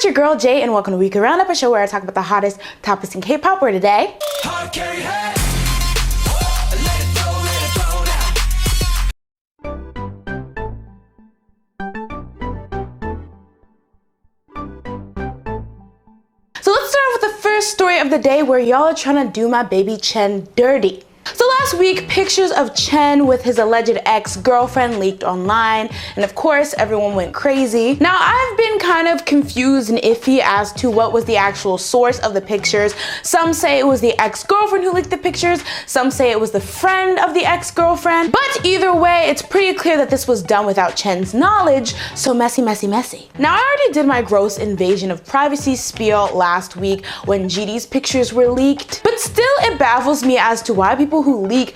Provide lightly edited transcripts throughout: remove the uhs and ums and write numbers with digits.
it's your girl Jay, and welcome to Weekly Roundup, a show where I talk about the hottest topics in K-pop. Where today, so let's start off with the first story of the day, where y'all are trying to do my baby Chen dirty. So last week, pictures of Chen with his alleged ex-girlfriend leaked online, and of course, everyone went crazy. Now, I've been kind of confused and iffy as to what was the actual source of the pictures. Some say it was the ex-girlfriend who leaked the pictures, some say it was the friend of the ex-girlfriend, but either way, it's pretty clear that this was done without Chen's knowledge, so messy, messy, messy. Now, I already did my gross invasion of privacy spiel last week when GD's pictures were leaked, but still it baffles me as to why people who leak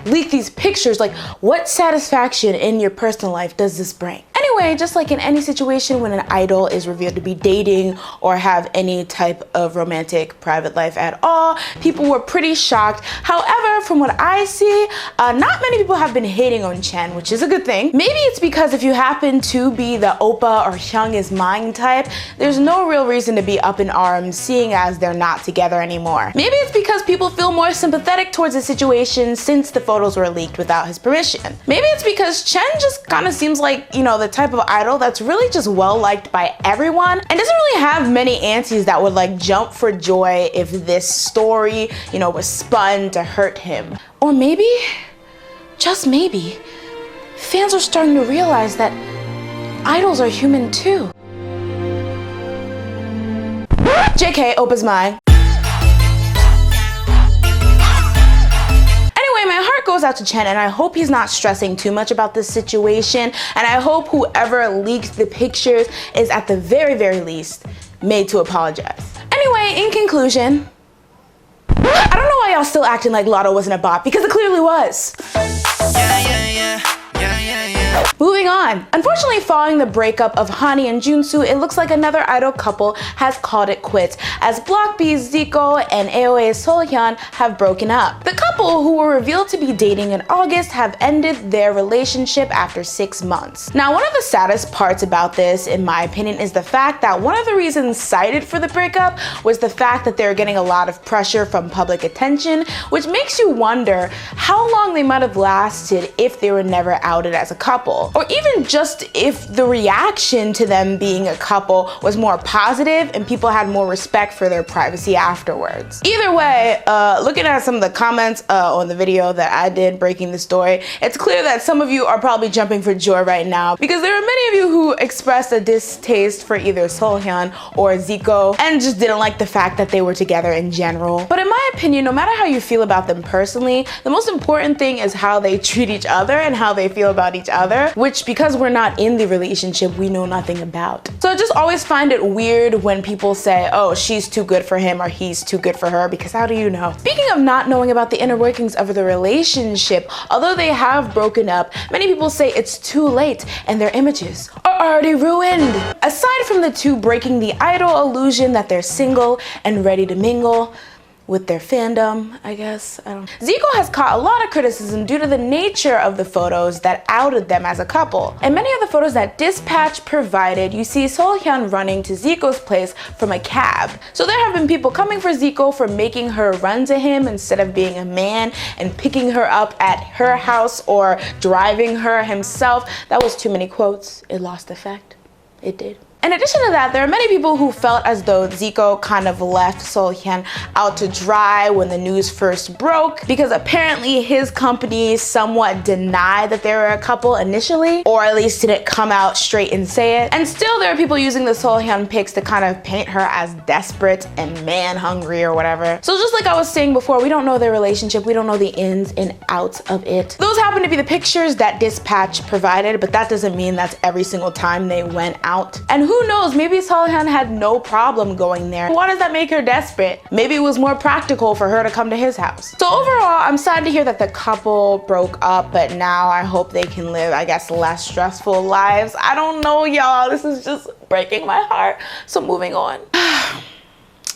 these pictures, like, what satisfaction in your personal life does this bring? Anyway, just like in any situation when an idol is revealed to be dating or have any type of romantic private life at all, people were pretty shocked. However, from what I see, not many people have been hating on Chen, which is a good thing. Maybe it's because if you happen to be the Oppa or Hyung is mine type, there's no real reason to be up in arms, seeing as they're not together anymore. Maybe it's because people feel more sympathetic towards the situation since the photos were leaked without his permission. Maybe it's because Chen just kind of seems like, you know, the type of idol that's really just well liked by everyone and doesn't really have many aunties that would like jump for joy if this story, you know, was spun to hurt him. Or maybe, just maybe, fans are starting to realize that idols are human too. JK, Oppa's mine. Goes out to Chen, and I hope he's not stressing too much about this situation, and I hope whoever leaked the pictures is at the very, very least made to apologize. Anyway, in conclusion, I don't know why y'all still acting like Lotto wasn't a bot, because it clearly was. Moving on. Unfortunately, following the breakup of Hani and Junsu, it looks like another idol couple has called it quits, as Block B's Zico and Aewen's Seolhyun have broken up. The couple, who were revealed to be dating in August, have ended their relationship after 6 months. Now, one of the saddest parts about this, in my opinion, is the fact that one of the reasons cited for the breakup was the fact that they were getting a lot of pressure from public attention, which makes you wonder how long they might have lasted if they were never outed as a couple. Or even just if the reaction to them being a couple was more positive and people had more respect for their privacy afterwards. Either way, looking at some of the comments on the video that I did breaking the story, it's clear that some of you are probably jumping for joy right now, because there are many of you who expressed a distaste for either Seolhyun or Zico and just didn't like the fact that they were together in general. But in my opinion, no matter how you feel about them personally, the most important thing is how they treat each other and how they feel about each other, which, because we're not in the relationship, we know nothing about. So I just always find it weird when people say, oh, she's too good for him or he's too good for her, because how do you know? Speaking of not knowing about the inner workings of the relationship, although they have broken up, many people say it's too late and their images are already ruined. Aside from the two breaking the idol illusion that they're single and ready to mingle with their fandom, I guess, I don't know. Zico has caught a lot of criticism due to the nature of the photos that outed them as a couple. In many of the photos that Dispatch provided, you see Seolhyun running to Zico's place from a cab. So there have been people coming for Zico for making her run to him instead of being a man and picking her up at her house or driving her himself. That was too many quotes. It lost effect. It did. In addition to that, there are many people who felt as though Zico kind of left Seolhyun out to dry when the news first broke, because apparently his company somewhat denied that they were a couple initially, or at least didn't come out straight and say it. And still there are people using the Seolhyun pics to kind of paint her as desperate and man-hungry or whatever. So just like I was saying before, we don't know their relationship, we don't know the ins and outs of it. Those happen to be the pictures that Dispatch provided, but that doesn't mean that's every single time they went out. And who knows, maybe Seolhyun had no problem going there. Why does that make her desperate? Maybe it was more practical for her to come to his house. So overall, I'm sad to hear that the couple broke up, but now I hope they can live, I guess, less stressful lives. I don't know, y'all. This is just breaking my heart. So moving on.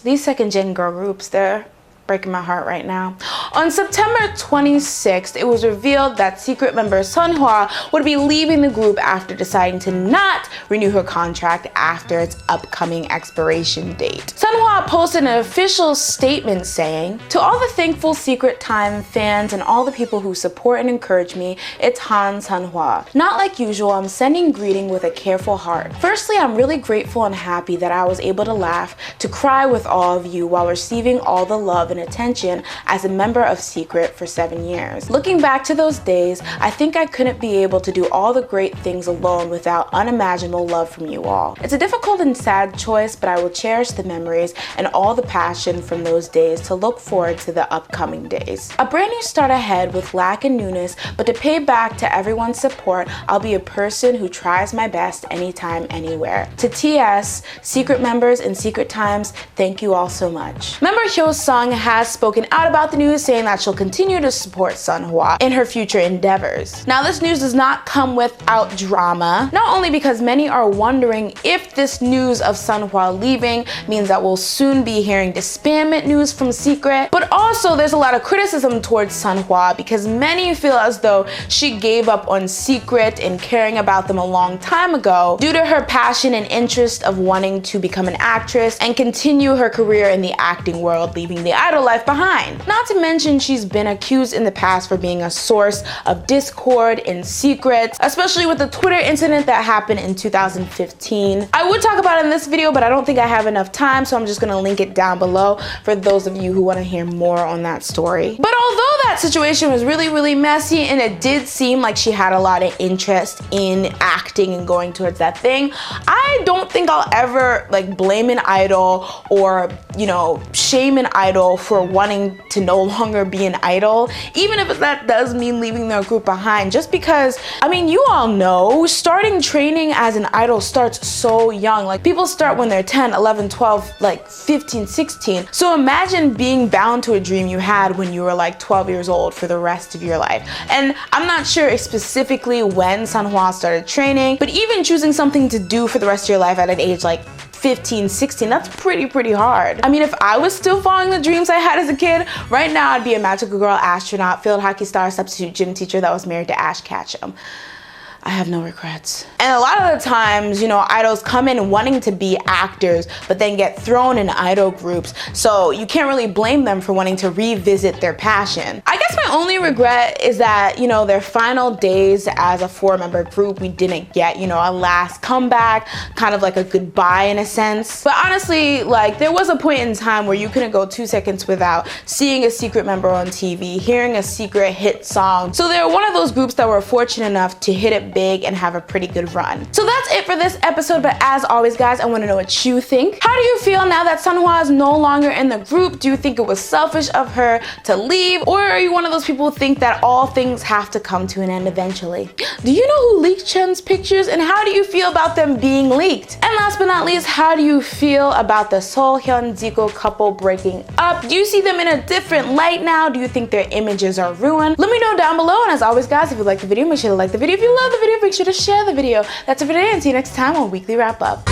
These second gen girl groups, they're breaking my heart right now. On September 26th, it was revealed that secret member Sunhwa would be leaving the group after deciding to not renew her contract after its upcoming expiration date. Sunhwa posted an official statement saying, "To all the thankful Secret Time fans and all the people who support and encourage me, it's Han Sunhwa. Not like usual, I'm sending greeting with a careful heart. Firstly, I'm really grateful and happy that I was able to laugh, to cry with all of you while receiving all the love and attention as a member of Secret for 7 years. Looking back to those days, I think I couldn't be able to do all the great things alone without unimaginable love from you all. It's a difficult and sad choice, but I will cherish the memories and all the passion from those days to look forward to the upcoming days. A brand new start ahead with lack and newness, but to pay back to everyone's support, I'll be a person who tries my best anytime, anywhere. To TS, Secret members and Secret Times, thank you all so much." Member Hyo Sung has spoken out about the news, saying that she'll continue to support Sunhwa in her future endeavors. Now, this news does not come without drama, not only because many are wondering if this news of Sunhwa leaving means that we'll soon be hearing disbandment news from Secret, but also there's a lot of criticism towards Sunhwa because many feel as though she gave up on Secret and caring about them a long time ago due to her passion and interest of wanting to become an actress and continue her career in the acting world, leaving the idol life behind. Not to mention, she's been accused in the past for being a source of discord in Secret, especially with the Twitter incident that happened in 2015. I would talk about it in this video, but I don't think I have enough time, so I'm just gonna link it down below for those of you who want to hear more on that story. But although that situation was really messy and it did seem like she had a lot of interest in acting and going towards that thing, I don't think I'll ever like blame an idol or, you know, shame an idol for wanting to no longer be an idol, even if that does mean leaving their group behind. Just because, I mean, you all know, starting training as an idol starts so young. Like, people start when they're 10, 11, 12, like 15, 16. So imagine being bound to a dream you had when you were like 12 years old for the rest of your life. And I'm not sure specifically when Sunhwa started training, but even choosing something to do for the rest of your life at an age like 15, 16, that's pretty hard. I mean, if I was still following the dreams I had as a kid, right now I'd be a magical girl astronaut, field hockey star, substitute gym teacher that was married to Ash Ketchum. I have no regrets. And a lot of the times, you know, idols come in wanting to be actors, but then get thrown in idol groups. So you can't really blame them for wanting to revisit their passion. I guess my only regret is that, you know, their final days as a 4-member group, we didn't get, you know, a last comeback, kind of like a goodbye in a sense. But honestly, like, there was a point in time where you couldn't go 2 seconds without seeing a secret member on TV, hearing a secret hit song. So they're one of those groups that were fortunate enough to hit it big and have a pretty good run. So that's it for this episode, but as always guys, I want to know what you think. How do you feel now that Sunhwa is no longer in the group? Do you think it was selfish of her to leave, or are you one of those people who think that all things have to come to an end eventually? Do you know who leaked Chen's pictures, and how do you feel about them being leaked? And last but not least, how do you feel about the Seolhyun Zico couple breaking up? Do you see them in a different light now? Do you think their images are ruined? Let me know down below, and as always guys, if you like the video, make sure to like the video. If you love the video, make sure to share the video. That's it for today, and see you next time on Weekly Wrap Up.